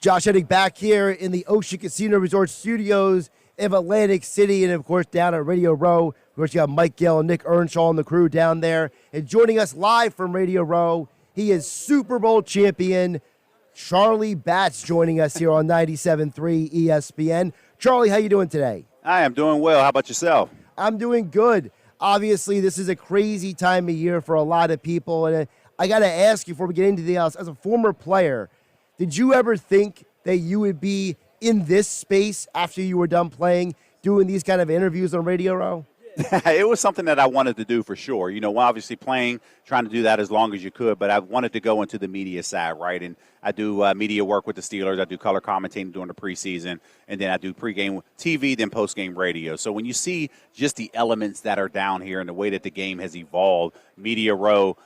Josh Hennig back here in the Ocean Casino Resort Studios of Atlantic City, and of course down at Radio Row. Of course, you got Mike Gill and Nick Earnshaw and the crew down there. And joining us live from Radio Row, he is Super Bowl champion Charlie Batch, joining us here on 97.3 ESPN. Charlie, how you doing today? I am doing well. How about yourself? I'm doing good. Obviously, this is a crazy time of year for a lot of people, and I got to ask you before we get into anything else, as a former player, did you ever think that you would be in this space after you were done playing, doing these kind of interviews on Radio Row? It was something that I wanted to do for sure. You know, obviously playing, trying to do that as long as you could, but I wanted to go into the media side, right? And I do media work with the Steelers. I do color commentating during the preseason, and then I do pregame TV, then postgame radio. So when you see just the elements that are down here and the way that the game has evolved, Media Row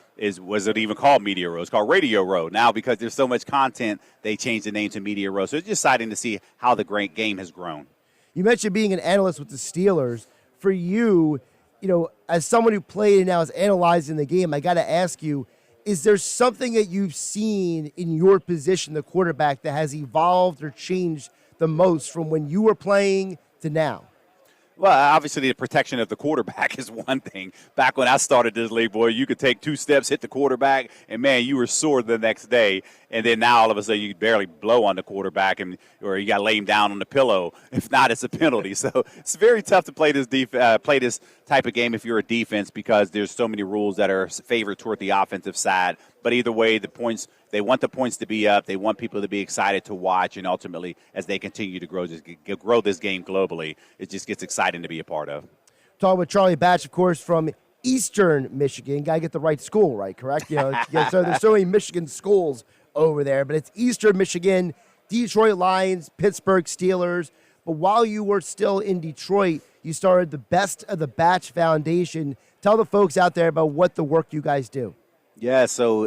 was it even called Media Row? It's called Radio Row now because there's so much content. They changed the name to Media Row. So it's just exciting to see how the great game has grown. You mentioned being an analyst with the Steelers. For you, as someone who played and now is analyzing the game, I got to ask you, is there something that you've seen in your position, the quarterback, that has evolved or changed the most from when you were playing to now? Well, obviously the protection of the quarterback is one thing. Back when I started this league, boy, you could take 2 steps, hit the quarterback, and, man, you were sore the next day. And then now all of a sudden you barely blow on the quarterback or you got to lay him down on the pillow. If not, it's a penalty. So it's very tough to play this type of game if you're a defense because there's so many rules that are favored toward the offensive side. But either way, they want the points to be up. They want people to be excited to watch. And ultimately, as they continue to grow this game globally, it just gets exciting to be a part of. Talking with Charlie Batch, of course, from Eastern Michigan. Got to get the right school right, correct? So there's so many Michigan schools over there. But it's Eastern Michigan, Detroit Lions, Pittsburgh Steelers. But while you were still in Detroit, you started the Best of the Batch Foundation. Tell the folks out there about what the work you guys do. Yeah, so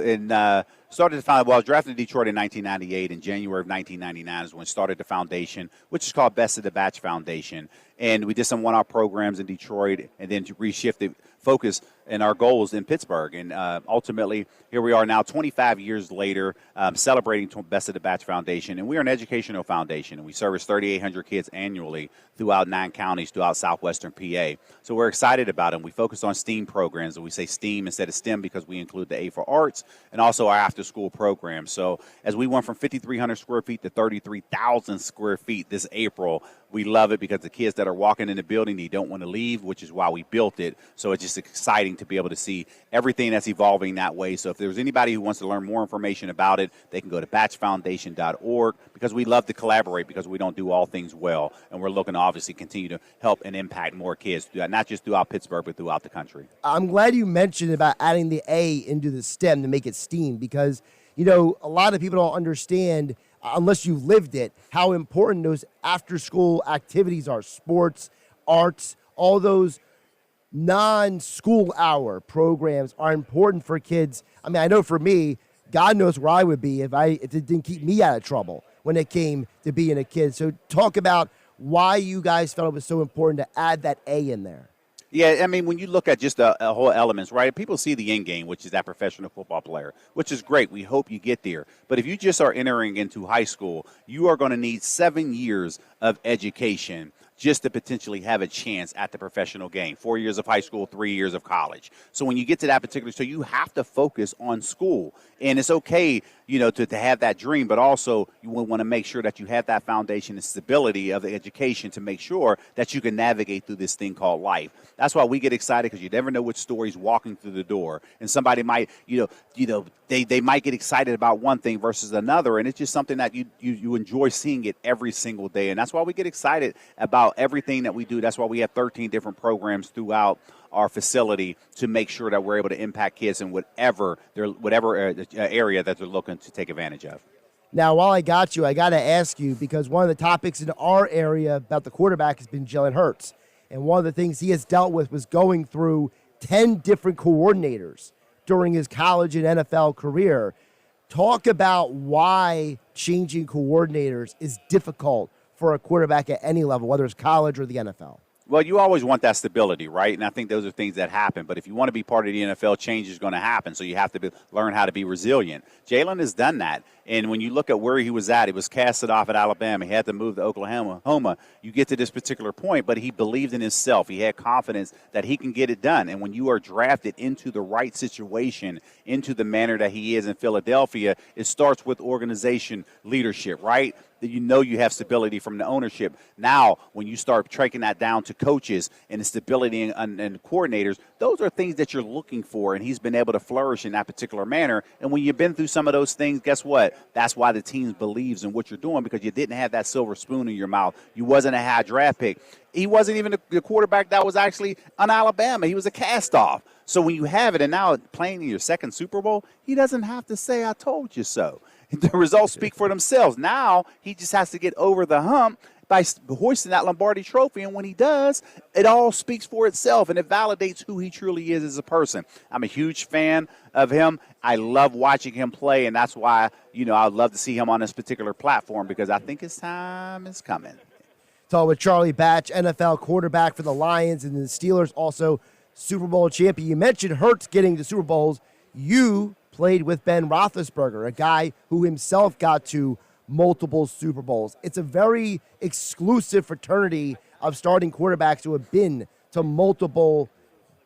started to found. Well, I was drafted in Detroit in 1998. In January of 1999 is when I started the foundation, which is called Best of the Batch Foundation. And we did some one-off programs in Detroit and then to reshift the focus and our goals in Pittsburgh. And ultimately, here we are now 25 years later celebrating Best of the Batch Foundation. And we are an educational foundation, and we service 3,800 kids annually throughout 9 counties throughout southwestern PA. So we're excited about them. We focus on STEAM programs, and we say STEAM instead of STEM because we include the A for Arts and also our after-school program. So as we went from 5,300 square feet to 33,000 square feet this April, we love it because the kids that are walking in the building, they don't want to leave, which is why we built it. So it's just exciting to be able to see everything that's evolving that way. So if there's anybody who wants to learn more information about it, they can go to batchfoundation.org because we love to collaborate because we don't do all things well. And we're looking to obviously continue to help and impact more kids, not just throughout Pittsburgh, but throughout the country. I'm glad you mentioned about adding the A into the STEM to make it STEAM because, a lot of people don't understand unless you lived it, how important those after-school activities are, sports, arts, all those non-school hour programs are important for kids. I mean, I know for me, God knows where I would be if it didn't keep me out of trouble when it came to being a kid. So talk about why you guys felt it was so important to add that A in there. Yeah, I mean, when you look at just the whole elements, right, people see the end game, which is that professional football player, which is great. We hope you get there. But if you just are entering into high school, you are going to need 7 years of education just to potentially have a chance at the professional game. 4 years of high school, 3 years of college. So when you get to that particular, so you have to focus on school. And it's okay, to have that dream, but also you want to make sure that you have that foundation and stability of the education to make sure that you can navigate through this thing called life. That's why we get excited because you never know which story's walking through the door. And somebody might, they might get excited about one thing versus another. And it's just something that you enjoy seeing it every single day. And that's why we get excited about everything that we do. That's why we have 13 different programs throughout our facility to make sure that we're able to impact kids in whatever area that they're looking to take advantage of. Now, while I got you, I got to ask you, because one of the topics in our area about the quarterback has been Jalen Hurts. And one of the things he has dealt with was going through 10 different coordinators during his college and NFL career. Talk about why changing coordinators is difficult for a quarterback at any level, whether it's college or the NFL. Well, you always want that stability, right? And I think those are things that happen. But if you want to be part of the NFL, change is going to happen. So you have to learn how to be resilient. Jalen has done that. And when you look at where he was at, he was casted off at Alabama. He had to move to Oklahoma. You get to this particular point, but he believed in himself. He had confidence that he can get it done. And when you are drafted into the right situation, into the manner that he is in Philadelphia, it starts with organization leadership, right? That you know you have stability from the ownership. Now, when you start tracking that down to coaches and the stability and coordinators, those are things that you're looking for, and he's been able to flourish in that particular manner. And when you've been through some of those things, guess what? That's why the team believes in what you're doing, because you didn't have that silver spoon in your mouth. You wasn't a high draft pick. He wasn't even the quarterback that was actually on Alabama. He was a cast-off. So when you have it, and now playing in your second Super Bowl, he doesn't have to say, I told you so. The results speak for themselves. Now he just has to get over the hump by hoisting that Lombardi trophy, and when he does, it all speaks for itself, and it validates who he truly is as a person. I'm a huge fan of him. I love watching him play, and that's why, I'd love to see him on this particular platform, because I think his time is coming. Talking with Charlie Batch, NFL quarterback for the Lions and the Steelers, also Super Bowl champion. You mentioned Hurts getting to Super Bowls. You played with Ben Roethlisberger, a guy who himself got to multiple Super Bowls. It's a very exclusive fraternity of starting quarterbacks who have been to multiple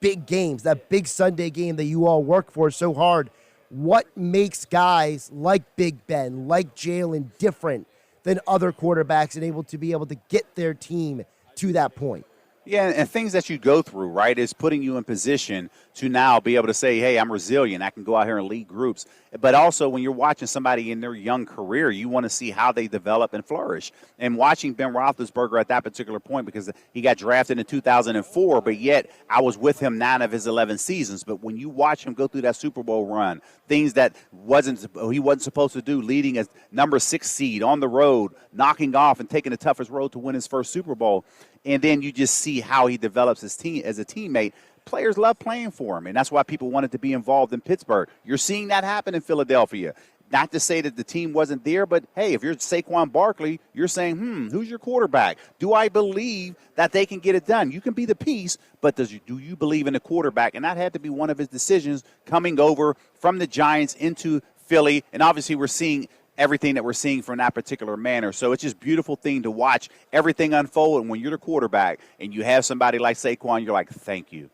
big games, that big Sunday game that you all work for so hard. What makes guys like Big Ben, like Jalen, different than other quarterbacks and able to get their team to that point? Yeah, and things that you go through, right, is putting you in position to now be able to say, hey, I'm resilient. I can go out here and lead groups. But also when you're watching somebody in their young career, you want to see how they develop and flourish. And watching Ben Roethlisberger at that particular point, because he got drafted in 2004, but yet I was with him 9 of his 11 seasons. But when you watch him go through that Super Bowl run, things that he wasn't supposed to do, leading as number 6 seed on the road, knocking off and taking the toughest road to win his first Super Bowl, and then you just see how he develops his team as a teammate. Players love playing for him, and that's why people wanted to be involved in Pittsburgh. You're seeing that happen in Philadelphia. Not to say that the team wasn't there, but, hey, if you're Saquon Barkley, you're saying, who's your quarterback? Do I believe that they can get it done? You can be the piece, but do you believe in the quarterback? And that had to be one of his decisions coming over from the Giants into Philly, and obviously we're seeing everything that we're seeing from that particular manner. So it's just a beautiful thing to watch everything unfold. And when you're the quarterback and you have somebody like Saquon, you're like, thank you.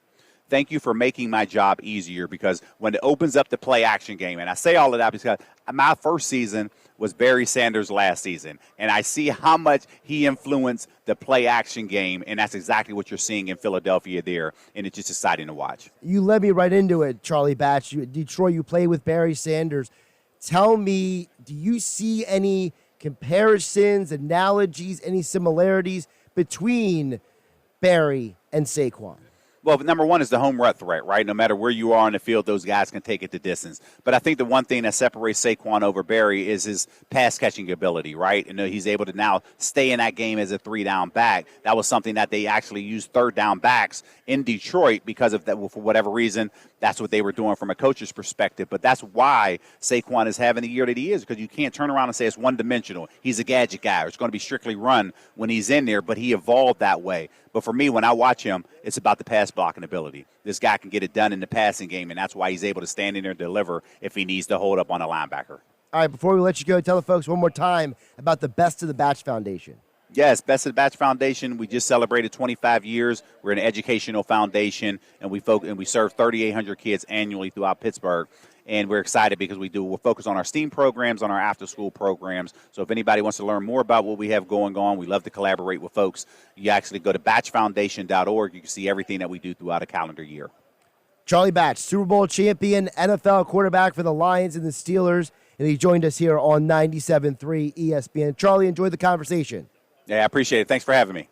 Thank you for making my job easier, because when it opens up the play action game, and I say all of that because my first season was Barry Sanders' last season, and I see how much he influenced the play action game, and that's exactly what you're seeing in Philadelphia there, and it's just exciting to watch. You led me right into it, Charlie Batch. Detroit, you played with Barry Sanders. Tell me, do you see any comparisons, analogies, any similarities between Barry and Saquon? Well, number one is the home run threat, right? No matter where you are on the field, those guys can take it the distance. But I think the one thing that separates Saquon over Barry is his pass-catching ability, right? And he's able to now stay in that game as a 3-down back. That was something that they actually used 3rd-down backs in Detroit because of that. For whatever reason, that's what they were doing from a coach's perspective. But that's why Saquon is having the year that he is, because you can't turn around and say it's one-dimensional. He's a gadget guy, or it's going to be strictly run when he's in there, but he evolved that way. But for me, when I watch him, it's about the pass blocking ability. This guy can get it done in the passing game, and that's why he's able to stand in there and deliver if he needs to hold up on a linebacker. All right, before we let you go, tell the folks one more time about the Best of the Batch Foundation. Yes, Best of the Batch Foundation. We just celebrated 25 years. We're an educational foundation, and we serve 3,800 kids annually throughout Pittsburgh. And we're excited because we're focused on our STEAM programs, on our after-school programs. So if anybody wants to learn more about what we have going on, we love to collaborate with folks. You actually go to batchfoundation.org. You can see everything that we do throughout a calendar year. Charlie Batch, Super Bowl champion, NFL quarterback for the Lions and the Steelers, and he joined us here on 97.3 ESPN. Charlie, enjoy the conversation. Yeah, I appreciate it. Thanks for having me.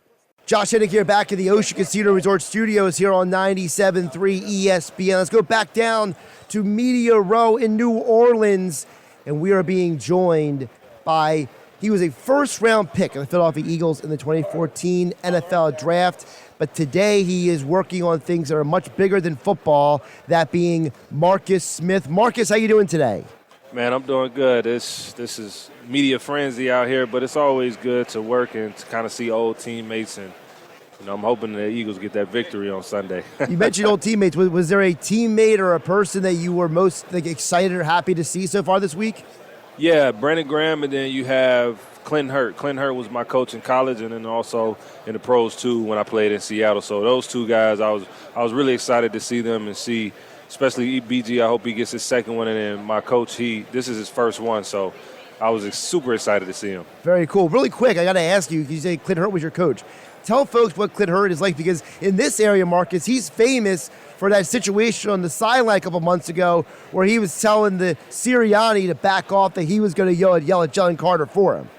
Josh Hennig here back in the Ocean Casino Resort Studios here on 97.3 ESPN. Let's go back down to Media Row in New Orleans, and we are being joined by, he was a first-round pick of the Philadelphia Eagles in the 2014 NFL Draft, but today he is working on things that are much bigger than football, that being Marcus Smith. Marcus, how you doing today? Man, I'm doing good. This is media frenzy out here, but it's always good to work and to kind of see old teammates and I'm hoping the Eagles get that victory on Sunday. You mentioned old teammates. Was there a teammate or a person that you were most excited or happy to see so far this week? Yeah, Brandon Graham, and then you have Clinton Hurt. Clinton Hurt was my coach in college and then also in the pros too when I played in Seattle. So those two guys, I was really excited to see them and see, especially BG. I hope he gets his second one, and then my coach, this is his first one. So I was super excited to see him. Very cool. Really quick, I got to ask you, because you say Clinton Hurt was your coach. Tell folks what Clinton Hurt is like, because in this area, Marcus, he's famous for that situation on the sideline a couple months ago where he was telling the Sirianni to back off, that he was going to yell at Jalen Carter for him.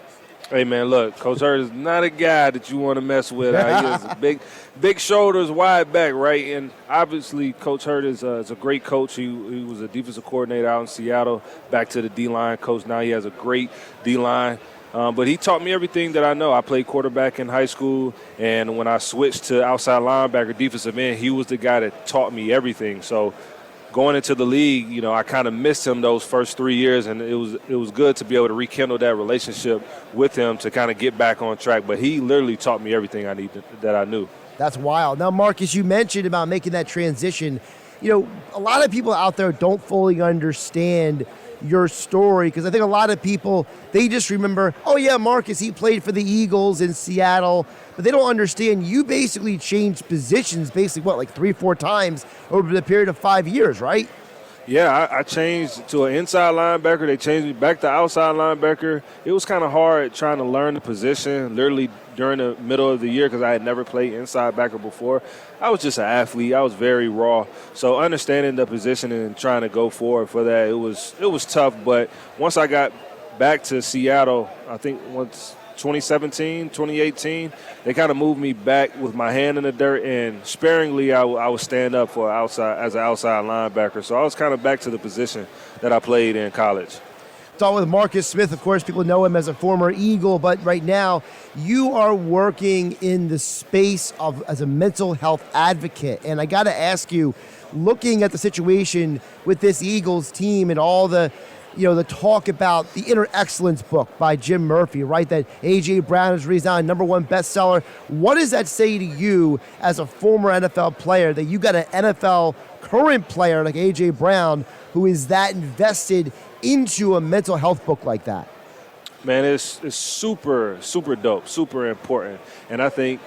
Hey, man, look, Coach Hurt is not a guy that you want to mess with. He has big shoulders, wide back, right? And obviously, Coach Hurt is a great coach. He was a defensive coordinator out in Seattle, back to the D-line coach. Now he has a great D-line. But he taught me everything that I know. I played quarterback in high school, and when I switched to outside linebacker, defensive end, he was the guy that taught me everything. So going into the league, I kind of missed him those first 3 years, and it was good to be able to rekindle that relationship with him to kind of get back on track. But he literally taught me everything that I knew. That's wild. Now, Marcus, you mentioned about making that transition. A lot of people out there don't fully understand your story, because I think a lot of people, they just remember, oh yeah, Marcus, he played for the Eagles in Seattle, but they don't understand you basically changed positions basically, 3-4 times over the period of 5 years, right? Yeah, I changed to an inside linebacker. They changed me back to outside linebacker. It was kind of hard trying to learn the position, literally during the middle of the year, because I had never played inside backer before. I was just an athlete. I was very raw. So understanding the position and trying to go forward for that, it was tough. But once I got back to Seattle, I think once 2017, 2018, they kind of moved me back with my hand in the dirt, and sparingly I would stand up for as an outside linebacker. So I was kind of back to the position that I played in college. Talking with Marcus Smith, of course, people know him as a former Eagle, but right now you are working in the space as a mental health advocate. And I got to ask you, looking at the situation with this Eagles team and all the talk about the Inner Excellence book by Jim Murphy, right? That A.J. Brown is resigned, #1 bestseller. What does that say to you as a former NFL player, that you got an NFL current player like A.J. Brown who is that invested into a mental health book like that? Man, it's super, super dope, super important. And I think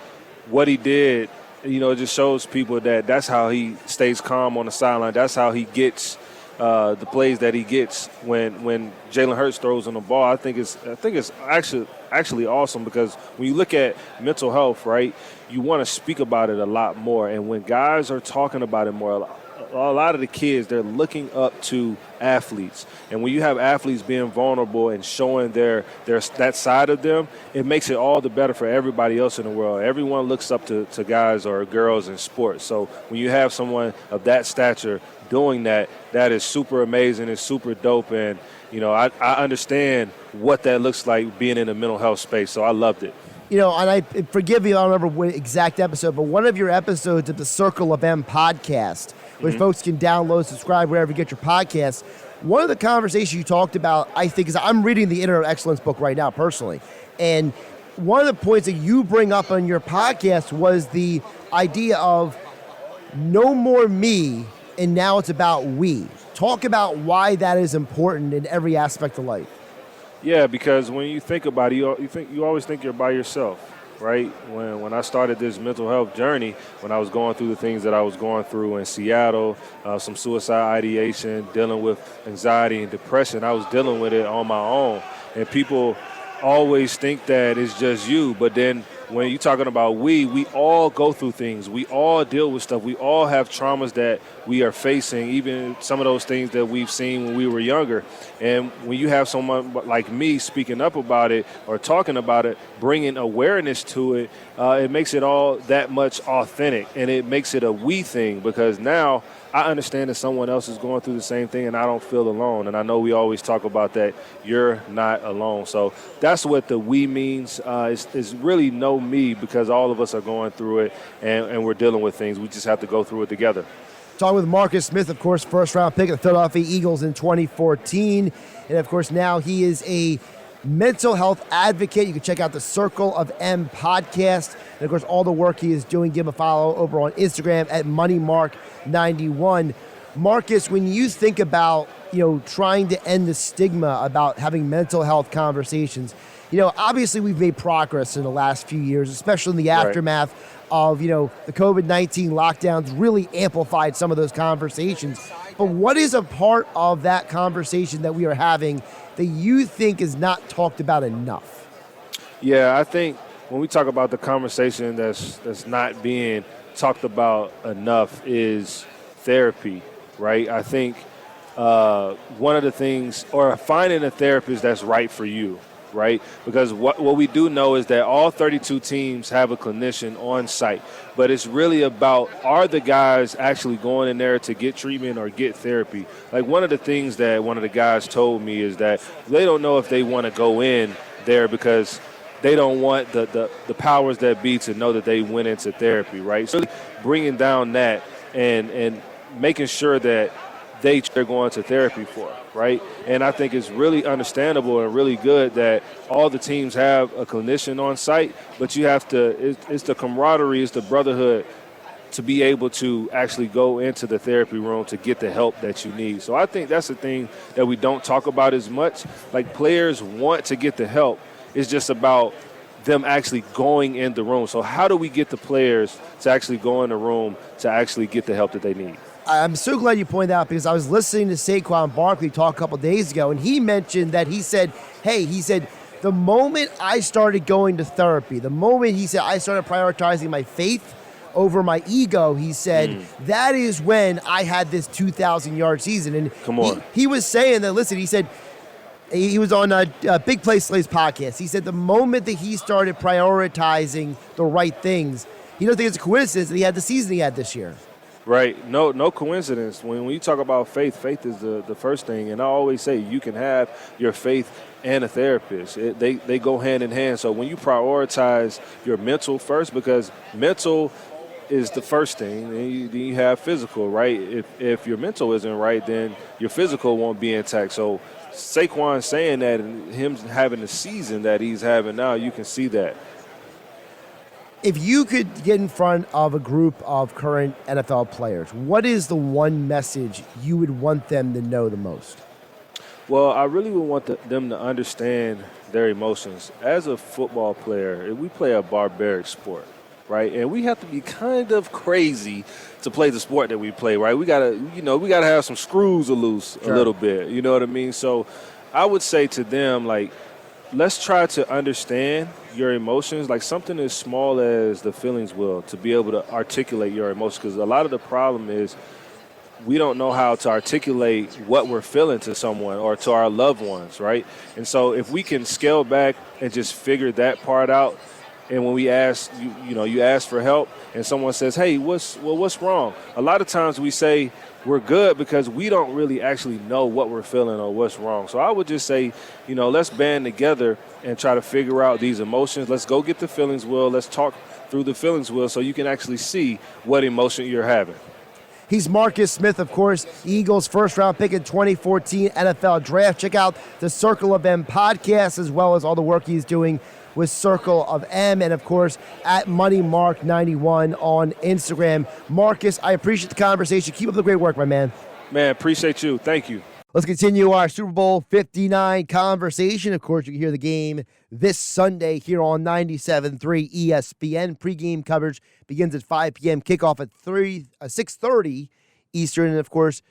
what he did, it just shows people that that's how he stays calm on the sideline. That's how he gets the plays that he gets when Jalen Hurts throws on the ball. I think it's actually awesome, because when you look at mental health, right, you want to speak about it a lot more. And when guys are talking about it more, a lot of the kids, they're looking up to athletes. And when you have athletes being vulnerable and showing their that side of them, it makes it all the better for everybody else in the world. Everyone looks up to guys or girls in sports. So when you have someone of that stature doing that is super amazing. It's super dope. And, I understand what that looks like being in the mental health space. So I loved it. And I forgive me, I don't remember what exact episode, but one of your episodes of the Circle of M podcast, which folks can download, subscribe, wherever you get your podcasts. One of the conversations you talked about, I think, is I'm reading the Inner Excellence book right now personally. And one of the points that you bring up on your podcast was the idea of no more me, and now it's about we. Talk about why that is important in every aspect of life. Yeah, because when you think about it, you always think you're by yourself, right? When I started this mental health journey, when I was going through the things that I was going through in Seattle, some suicide ideation, dealing with anxiety and depression, I was dealing with it on my own. And people always think that it's just you, but then when you're talking about we all go through things. We all deal with stuff. We all have traumas that we are facing, even some of those things that we've seen when we were younger. And when you have someone like me speaking up about it or talking about it, bringing awareness to it, it makes it all that much authentic, and it makes it a we thing, because now I understand that someone else is going through the same thing and I don't feel alone. And I know we always talk about that. You're not alone. So that's what the we means. It's really no me, because all of us are going through it and we're dealing with things. We just have to go through it together. Talking with Marcus Smith, of course, first-round pick of the Philadelphia Eagles in 2014. And, of course, now he is a mental health advocate. You can check out the Circle of M podcast. And, of course, all the work he is doing, give him a follow over on Instagram at MoneyMark91. Marcus, when you think about, trying to end the stigma about having mental health conversations, obviously we've made progress in the last few years, especially in the aftermath of, the COVID-19 lockdowns really amplified some of those conversations. But what is a part of that conversation that we are having that you think is not talked about enough? Yeah, I think when we talk about the conversation that's not being talked about enough is therapy, right? I think one of the things, or finding a therapist that's right for you, right? Because what we do know is that all 32 teams have a clinician on site, but it's really about, are the guys actually going in there to get treatment or get therapy? Like, one of the things that one of the guys told me is that they don't know if they want to go in there because they don't want the powers that be to know that they went into therapy, right? So bringing down that and making sure that they're going to therapy for, right? And I think it's really understandable and really good that all the teams have a clinician on site, but you have to, it's the camaraderie, it's the brotherhood to be able to actually go into the therapy room to get the help that you need. So I think that's the thing that we don't talk about as much. Like, players want to get the help. It's just about them actually going in the room. So how do we get the players to actually go in the room to actually get the help that they need? I'm so glad you pointed out, because I was listening to Saquon Barkley talk a couple days ago, and he mentioned that he said, the moment I started going to therapy, the moment he said I started prioritizing my faith over my ego, he said, that is when I had this 2,000-yard season. And Come on. He was saying that, listen, he said, he was on a Big Play Slays podcast. He said the moment that he started prioritizing the right things, he don't think it's a coincidence that he had the season he had this year. Right. No coincidence. When you talk about faith is the first thing. And I always say you can have your faith and a therapist. They go hand in hand. So when you prioritize your mental first, because mental is the first thing, then you have physical, right? If your mental isn't right, then your physical won't be intact. So Saquon saying that and him having the season that he's having now, you can see that. If you could get in front of a group of current NFL players, what is the one message you would want them to know the most? Well, I really would want them to understand their emotions. As a football player, we play a barbaric sport, right? And we have to be kind of crazy to play the sport that we play, right? We gotta have some screws loose a little bit. You know what I mean? So I would say to them, like, let's try to understand your emotions, like something as small as the feelings wheel, to be able to articulate your emotions. Because a lot of the problem is we don't know how to articulate what we're feeling to someone or to our loved ones, right? And so if we can scale back and just figure that part out, and when we ask, you ask for help and someone says, hey, what's wrong? A lot of times we say we're good because we don't really actually know what we're feeling or what's wrong. So I would just say, let's band together and try to figure out these emotions. Let's go get the feelings wheel. Let's talk through the feelings wheel so you can actually see what emotion you're having. He's Marcus Smith, of course, Eagles' first-round pick in 2014 NFL Draft. Check out the Circle of M podcast, as well as all the work he's doing with Circle of M, and of course at MoneyMark91 on Instagram. Marcus, I appreciate the conversation. Keep up the great work, my man. Man, appreciate you. Thank you. Let's continue our Super Bowl 59 conversation. Of course, you can hear the game this Sunday here on 97.3 ESPN. Pre-game coverage begins at 5 p.m. Kickoff at 6:30 Eastern. And, of course,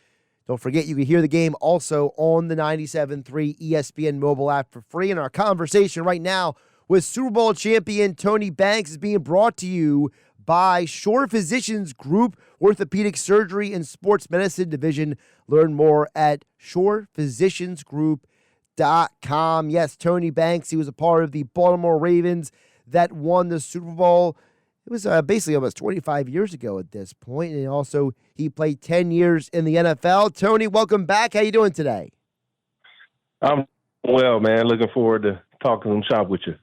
don't forget you can hear the game also on the 97.3 ESPN mobile app for free. And our conversation right now with Super Bowl champion Tony Banks is being brought to you by Shore Physicians Group, Orthopedic Surgery and Sports Medicine Division. Learn more at shorephysiciansgroup.com. Yes, Tony Banks, he was a part of the Baltimore Ravens that won the Super Bowl. It was basically almost 25 years ago at this point, and also he played 10 years in the NFL. Tony, welcome back. How you doing today? I'm well, man. Looking forward to talking some shop with you.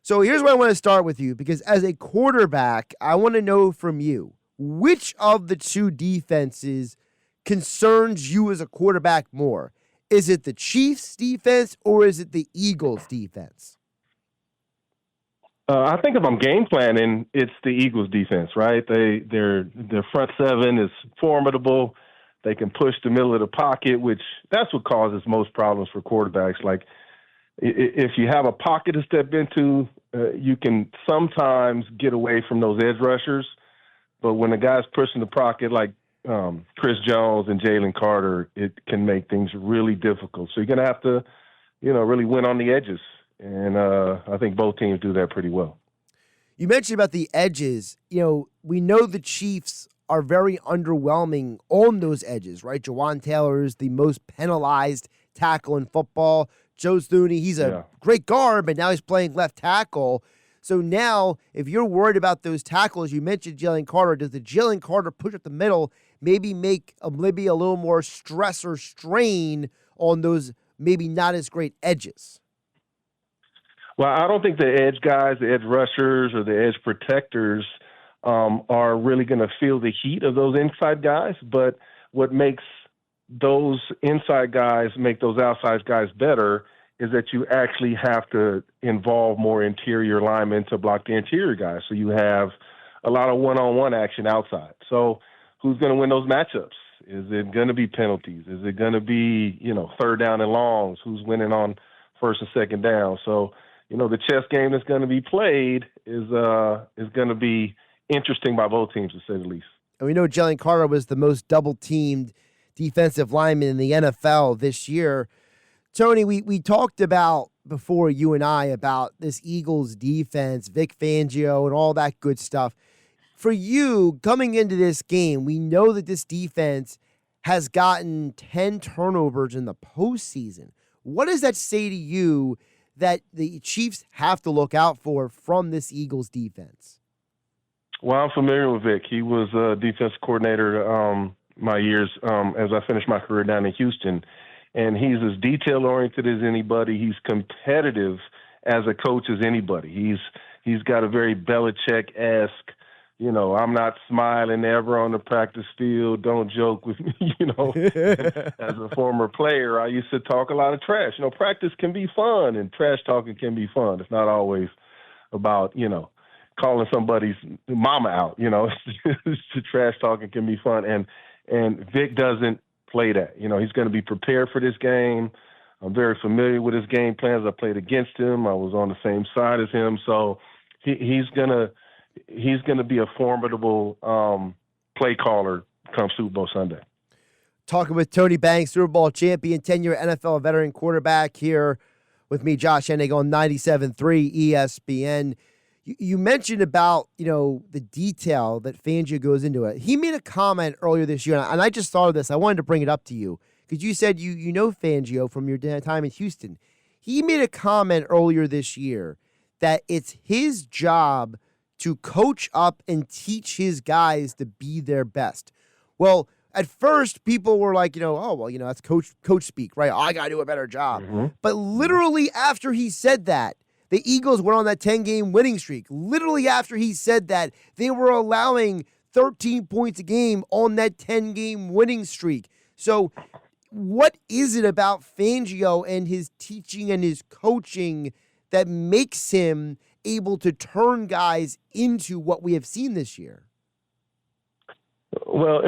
So here's where I want to start with you, because as a quarterback, I want to know from you, which of the two defenses concerns you as a quarterback more? Is it the Chiefs defense or is it the Eagles defense? I think if I'm game planning, it's the Eagles defense, right? Their front seven is formidable. They can push the middle of the pocket, which that's what causes most problems for quarterbacks. Like if you have a pocket to step into, you can sometimes get away from those edge rushers. But when the guy's pushing the pocket like Chris Jones and Jalen Carter, it can make things really difficult. So you're going to have to, really win on the edges. And I think both teams do that pretty well. You mentioned about the edges. We know the Chiefs are very underwhelming on those edges, right? Jawan Taylor is the most penalized tackle in football. Joe Thuney, he's a great guard, but now he's playing left tackle. So now, if you're worried about those tackles, you mentioned Jalen Carter. Does the Jalen Carter push up the middle maybe make maybe a little more stress or strain on those maybe not as great edges? Well, I don't think the edge guys, the edge rushers, or the edge protectors are really going to feel the heat of those inside guys. But what makes those inside guys make those outside guys better is that you actually have to involve more interior linemen to block the interior guys. So you have a lot of one-on-one action outside. So who's going to win those matchups? Is it going to be penalties? Is it going to be, third down and longs? Who's winning on first and second down? So, the chess game that's going to be played is going to be interesting by both teams, to say the least. And we know Jalen Carter was the most double-teamed defensive lineman in the NFL this year. Tony, we talked about before, you and I, about this Eagles defense, Vic Fangio, and all that good stuff. For you, coming into this game, we know that this defense has gotten 10 turnovers in the postseason. What does that say to you that the Chiefs have to look out for from this Eagles defense? Well, I'm familiar with Vic. He was a defense coordinator my years as I finished my career down in Houston. And he's as detail-oriented as anybody. He's competitive as a coach as anybody. He's got a very Belichick-esque, I'm not smiling ever on the practice field. Don't joke with me, As a former player, I used to talk a lot of trash. Practice can be fun and trash talking can be fun. It's not always about, calling somebody's mama out, The trash talking can be fun. And Vic doesn't play that. He's going to be prepared for this game. I'm very familiar with his game plans. I played against him. I was on the same side as him. So he's going to be a formidable play caller come Super Bowl Sunday. Talking with Tony Banks, Super Bowl champion, 10-year NFL veteran quarterback, here with me, Josh Hennig, on 97.3 ESPN. You mentioned about, the detail that Fangio goes into it. He made a comment earlier this year, and I just thought of this. I wanted to bring it up to you because you said you know Fangio from your time in Houston. He made a comment earlier this year that it's his job to coach up and teach his guys to be their best. Well, at first, people were like, that's coach speak, right? I got to do a better job. Mm-hmm. But literally after he said that, the Eagles went on that 10-game winning streak. Literally after he said that, they were allowing 13 points a game on that 10-game winning streak. So what is it about Fangio and his teaching and his coaching that makes him able to turn guys into what we have seen this year? Well,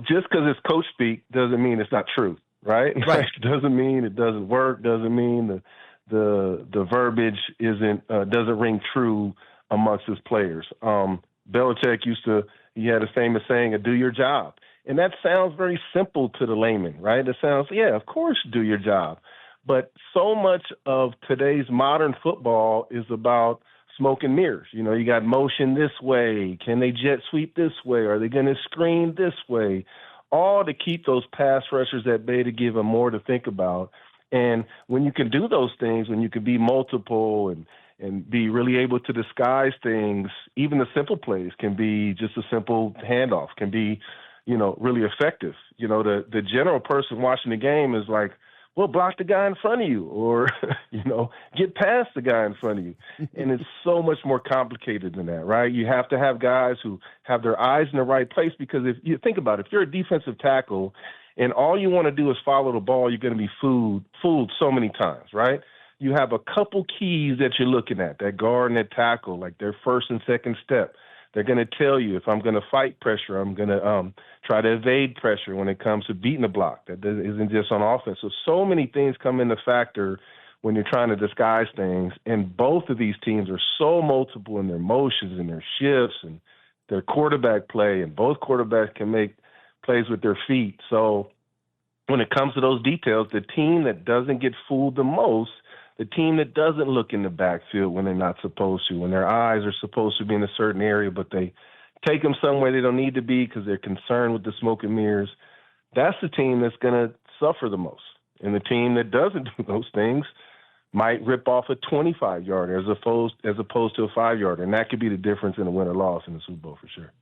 just because it's coach speak doesn't mean it's not true, right? Right. Doesn't mean it doesn't work, doesn't mean the verbiage doesn't ring true amongst his players. Belichick he had a famous saying, do your job. And that sounds very simple to the layman, right? It sounds, of course, do your job. But so much of today's modern football is about smoke and mirrors. You got motion this way. Can they jet sweep this way? Are they going to screen this way? All to keep those pass rushers at bay, to give them more to think about. And when you can do those things, when you can be multiple and be really able to disguise things, even the simple plays can be just a simple handoff, can be, really effective. The general person watching the game is like, well, block the guy in front of you, or, get past the guy in front of you. And it's so much more complicated than that, right? You have to have guys who have their eyes in the right place, because if you think about it, if you're a defensive tackle And all you want to do is follow the ball. You're going to be fooled so many times, right? You have a couple keys that you're looking at, that guard and that tackle, like their first and second step. They're going to tell you if I'm going to fight pressure, I'm going to try to evade pressure when it comes to beating the block. That isn't just on offense. So many things come into factor when you're trying to disguise things. And both of these teams are so multiple in their motions and their shifts and their quarterback play. And both quarterbacks can make plays with their feet. So when it comes to those details, the team that doesn't get fooled the most, the team that doesn't look in the backfield when they're not supposed to, when their eyes are supposed to be in a certain area, but they take them somewhere they don't need to be because they're concerned with the smoke and mirrors, that's the team that's going to suffer the most. And the team that doesn't do those things might rip off a 25-yarder as opposed to a 5-yarder. And that could be the difference in a win or loss in the Super Bowl for sure.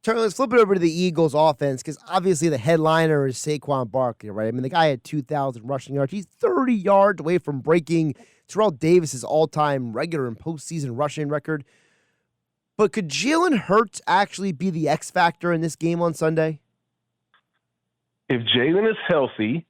Charlie, let's flip it over to the Eagles offense because obviously the headliner is Saquon Barkley, right? I mean, the guy had 2,000 rushing yards. He's 30 yards away from breaking Terrell Davis's all-time regular and postseason rushing record. But could Jalen Hurts actually be the X factor in this game on Sunday? If Jalen is healthy,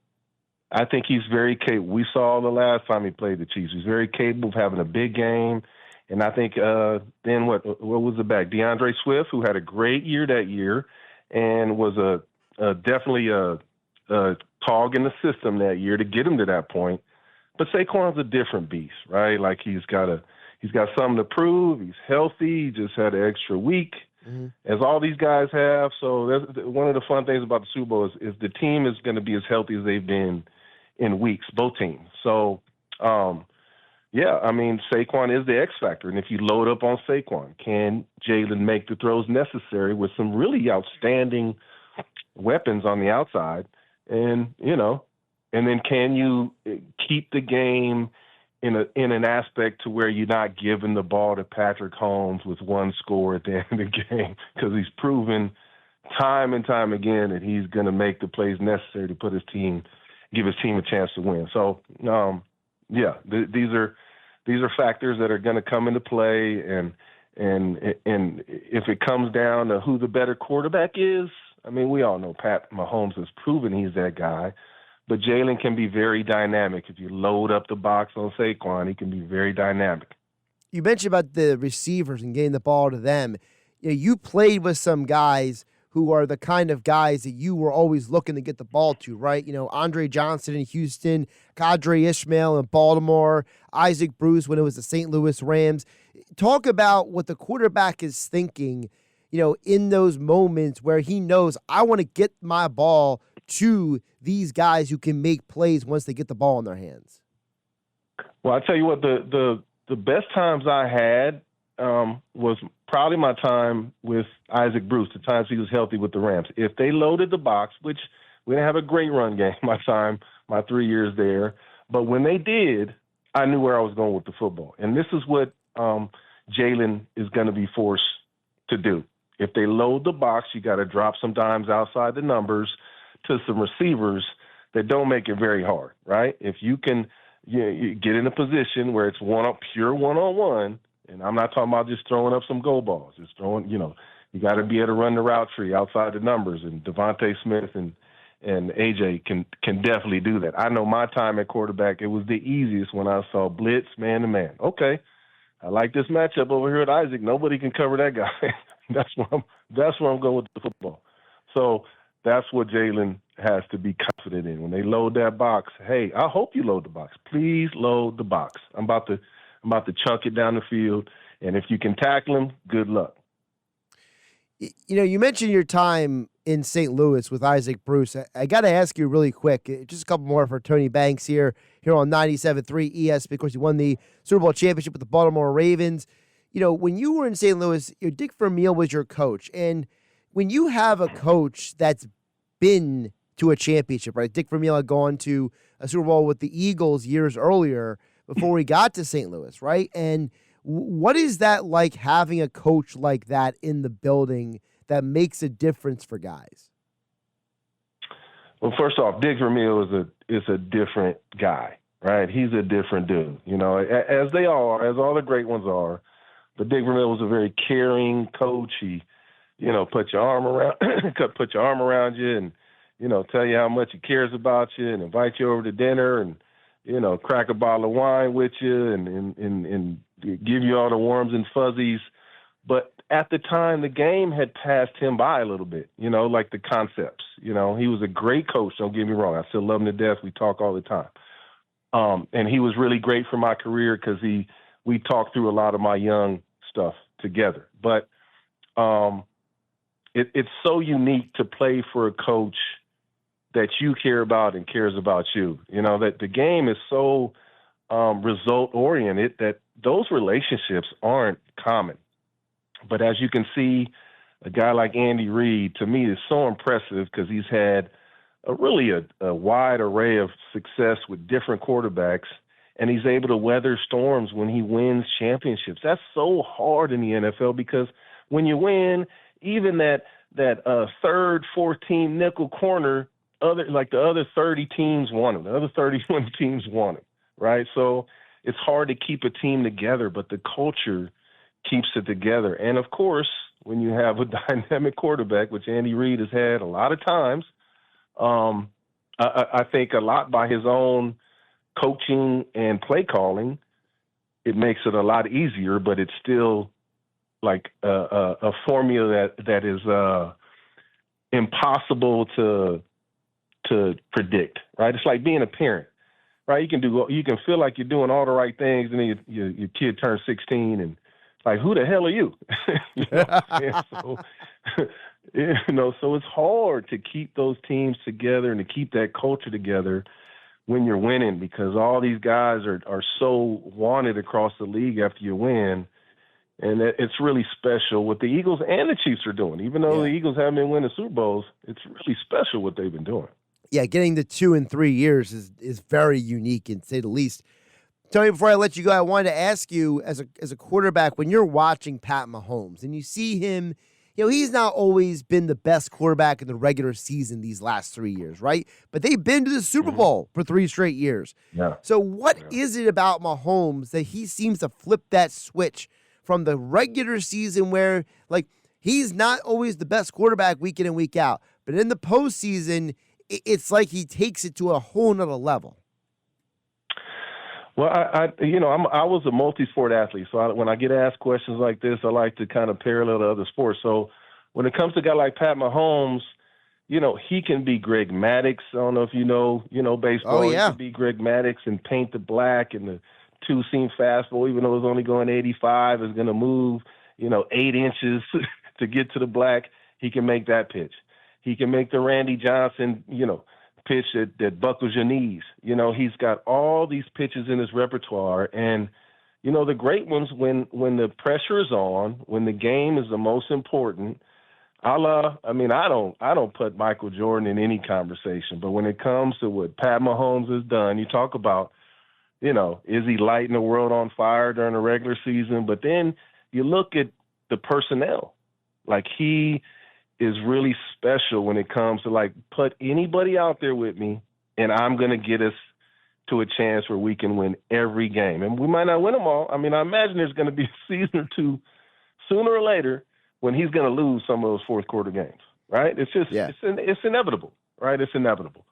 I think he's very capable. We saw the last time he played the Chiefs. He's very capable of having a big game. And I think then what was the back? DeAndre Swift, who had a great year that year and was definitely a cog in the system that year to get him to that point. But Saquon's a different beast, right? Like he's got something to prove. He's healthy. He just had an extra week, as all these guys have. So that's one of the fun things about the Super Bowl is the team is going to be as healthy as they've been in weeks, both teams. So, yeah, I mean, Saquon is the X factor. And if you load up on Saquon, can Jalen make the throws necessary with some really outstanding weapons on the outside? And, and then can you keep the game in an aspect to where you're not giving the ball to Patrick Holmes with one score at the end of the game? Because he's proven time and time again that he's going to make the plays necessary to give his team a chance to win. So, yeah, these are factors that are going to come into play, and if it comes down to who the better quarterback is, I mean, we all know Pat Mahomes has proven he's that guy, but Jalen can be very dynamic. If you load up the box on Saquon, he can be very dynamic. You mentioned about the receivers and getting the ball to them. You played with some guys who are the kind of guys that you were always looking to get the ball to, right? Andre Johnson in Houston, Kadri Ishmael in Baltimore, Isaac Bruce when it was the St. Louis Rams. Talk about what the quarterback is thinking, in those moments where he knows, I want to get my ball to these guys who can make plays once they get the ball in their hands. Well, I tell you what, the best times I had was probably my time with Isaac Bruce, the times he was healthy with the Rams. If they loaded the box, which we didn't have a great run game my 3 years there, but when they did, I knew where I was going with the football. And this is what Jalen is going to be forced to do. If they load the box, you got to drop some dimes outside the numbers to some receivers that don't make it very hard, right? If you can you get in a position where it's pure one-on-one, and I'm not talking about just throwing up some goal balls, just throwing, you got to be able to run the route tree outside the numbers. And Devontae Smith and AJ can definitely do that. I know my time at quarterback, it was the easiest when I saw blitz man to man. Okay, I like this matchup over here at Isaac. Nobody can cover that guy. That's where I'm going with the football. So that's what Jalen has to be confident in. When they load that box, hey, I hope you load the box. Please load the box. I'm about to chunk it down the field, and if you can tackle him, good luck. You mentioned your time in St. Louis with Isaac Bruce. I got to ask you really quick, just a couple more for Tony Banks here on 97.3 ES, because he won the Super Bowl championship with the Baltimore Ravens. When you were in St. Louis, Dick Vermeil was your coach. And when you have a coach that's been to a championship, right? Dick Vermeil had gone to a Super Bowl with the Eagles years earlier before he got to St. Louis, right? And what is that like, having a coach like that in the building that makes a difference for guys? Well, first off, Dick Vermeil is a different guy, right? He's a different dude, as they all are, as all the great ones are. But Dick Vermeil was a very caring coach. He, put your arm around you, and tell you how much he cares about you and invite you over to dinner and, crack a bottle of wine with you and give you all the warms and fuzzies. But at the time, the game had passed him by a little bit, like the concepts. He was a great coach, don't get me wrong. I still love him to death. We talk all the time. And he was really great for my career because we talked through a lot of my young stuff together. But it's so unique to play for a coach that you care about and cares about you. That the game is so result-oriented that those relationships aren't common. But as you can see, a guy like Andy Reid, to me, is so impressive because he's had a wide array of success with different quarterbacks, and he's able to weather storms when he wins championships. That's so hard in the NFL because when you win, even that third, fourth team nickel corner, the other 30 teams want him. The other 31 teams want him, right? So it's hard to keep a team together, but the culture keeps it together. And, of course, when you have a dynamic quarterback, which Andy Reid has had a lot of times, I think a lot by his own coaching and play calling, it makes it a lot easier, but it's still like a formula that is impossible to predict, right? It's like being a parent, right? You can feel like you're doing all the right things, and then your kid turns 16, and like, who the hell are you? So it's hard to keep those teams together and to keep that culture together when you're winning because all these guys are so wanted across the league after you win. And it's really special what the Eagles and the Chiefs are doing. Even though the Eagles haven't been winning Super Bowls, it's really special what they've been doing. Yeah, getting the 2 and 3 years is very unique, and to say the least. Tony, before I let you go, I wanted to ask you, as a quarterback, when you're watching Pat Mahomes and you see him, he's not always been the best quarterback in the regular season these last 3 years, right? But they've been to the Super Bowl for 3 straight years. Yeah. So what is it about Mahomes that he seems to flip that switch from the regular season where, like, he's not always the best quarterback week in and week out, but in the postseason, it's like he takes it to a whole nother level? Well, I was a multi-sport athlete, so when I get asked questions like this, I like to kind of parallel to other sports. So when it comes to a guy like Pat Mahomes, he can be Greg Maddux. I don't know if you know baseball. Oh, yeah. He can be Greg Maddux and paint the black and the two-seam fastball, even though it's only going 85, is going to move, 8 inches to get to the black. He can make that pitch. He can make the Randy Johnson, pitch that buckles your knees. He's got all these pitches in his repertoire. And, the great ones, when the pressure is on, when the game is the most important, I don't put Michael Jordan in any conversation. But when it comes to what Pat Mahomes has done, you talk about, is he lighting the world on fire during the regular season? But then you look at the personnel. Like, he is really special when it comes to, like, put anybody out there with me, and I'm going to get us to a chance where we can win every game. And we might not win them all. I imagine there's going to be a season or two sooner or later when he's going to lose some of those fourth quarter games, right? It's just, it's inevitable, right? It's inevitable.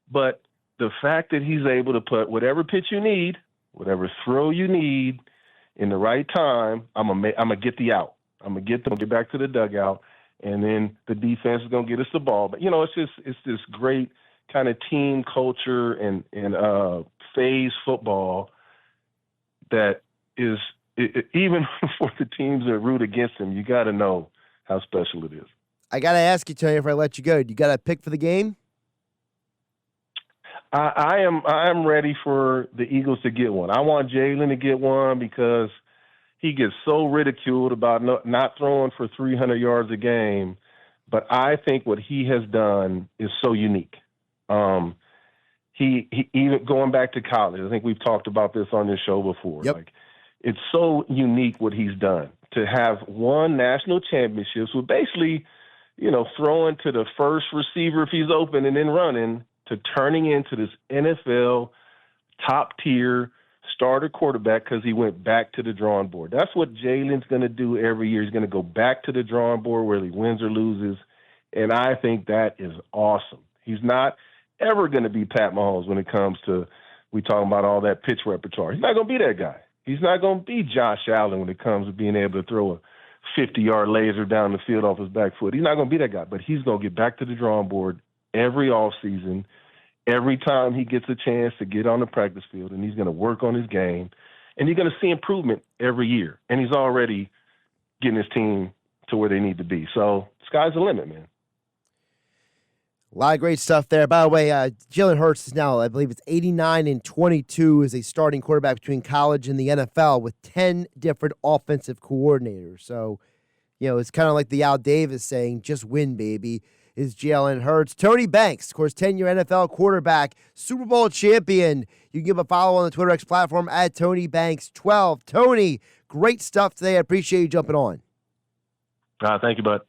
But the fact that he's able to put whatever pitch you need, whatever throw you need in the right time, I'm gonna get the out. I'm gonna get back to the dugout, and then the defense is gonna get us the ball. But it's this great kind of team culture and phase football that is even for the teams that root against him. You got to know how special it is. I got to ask you, Tony, if I let you go, you got a pick for the game? I am ready for the Eagles to get one. I want Jalen to get one because he gets so ridiculed about not throwing for 300 yards a game. But I think what he has done is so unique. He even going back to college, I think we've talked about this on this show before. Yep. Like, it's so unique what he's done to have won national championships with basically, throwing to the first receiver if he's open and then running, to turning into this NFL top-tier starter quarterback because he went back to the drawing board. That's what Jalen's going to do every year. He's going to go back to the drawing board whether he wins or loses, and I think that is awesome. He's not ever going to be Pat Mahomes when it comes to we talking about all that pitch repertoire. He's not going to be that guy. He's not going to be Josh Allen when it comes to being able to throw a 50-yard laser down the field off his back foot. He's not going to be that guy, but he's going to get back to the drawing board every offseason, every time he gets a chance to get on the practice field, and he's going to work on his game, and you're going to see improvement every year. And he's already getting his team to where they need to be. So sky's the limit, man. A lot of great stuff there. By the way, Jalen Hurts is now, I believe it's 89-22 as a starting quarterback between college and the NFL with 10 different offensive coordinators. So, it's kind of like the Al Davis saying, just win, baby, is Jalen Hurts. Tony Banks, of course, 10-year NFL quarterback, Super Bowl champion. You can give a follow on the Twitter X platform at Tony Banks 12. Tony, great stuff today. I appreciate you jumping on. Thank you, bud.